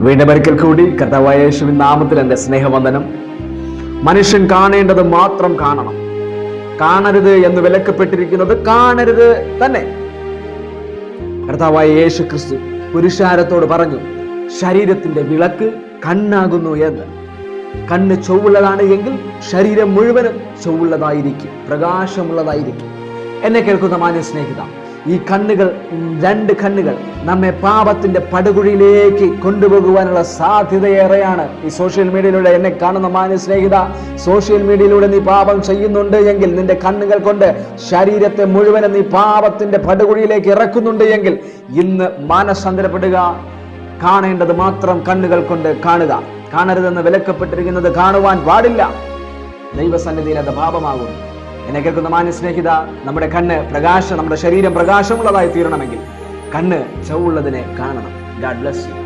വീണ്ടും ഒരിക്കൽ കൂടി കർത്താവായ യേശുവിൻ നാമത്തിൽ എൻ്റെ സ്നേഹവന്ദനം. മനുഷ്യൻ കാണേണ്ടത് മാത്രം കാണണം. കാണരുത് എന്ന് വിലക്കപ്പെട്ടിരിക്കുന്നത് കാണരുത് തന്നെ. കർത്താവായ യേശു ക്രിസ്തു പുരുഷാരത്തോട് പറഞ്ഞു, ശരീരത്തിന്റെ വിളക്ക് കണ്ണാകുന്നു എന്ന്. കണ്ണ് ചൊവ്വുള്ളതാണ് എങ്കിൽ ശരീരം മുഴുവനും ചൊവ്വുള്ളതായിരിക്കും, പ്രകാശമുള്ളതായിരിക്കും. എന്നെ കേൾക്കുന്ന മാന്യ സ്നേഹിത, ഈ കണ്ണുകൾ, രണ്ട് കണ്ണുകൾ നമ്മെ പാപത്തിന്റെ പടുകുഴിയിലേക്ക് കൊണ്ടുപോകുവാനുള്ള സാധ്യതയേറെയാണ്. ഈ സോഷ്യൽ മീഡിയയിലൂടെ എന്നെ കാണുന്ന മാന്യ സ്നേഹിത, സോഷ്യൽ മീഡിയയിലൂടെ നീ പാപം ചെയ്യുന്നുണ്ട് എങ്കിൽ, നിന്റെ കണ്ണുകൾ കൊണ്ട് ശരീരത്തെ മുഴുവനും നീ പാപത്തിന്റെ പടുകുഴിയിലേക്ക് ഇറക്കുന്നുണ്ട് എങ്കിൽ, ഇന്ന് മാനസാന്തരപ്പെടുക. കാണേണ്ടത് മാത്രം കണ്ണുകൾ കൊണ്ട് കാണുക. കാണരുതെന്ന് വിലക്കപ്പെട്ടിരിക്കുന്നത് കാണുവാൻ പാടില്ല. ദൈവസന്നിധിയിൽ അത് പാപമാകുന്നു. എന്നെ കേൾക്കുന്ന മാന്യ സ്നേഹിത, നമ്മുടെ ശരീരം പ്രകാശമുള്ളതായി തീരണമെങ്കിൽ കണ്ണ് ചൊവ്വുള്ളതിനെ കാണണം. God bless you.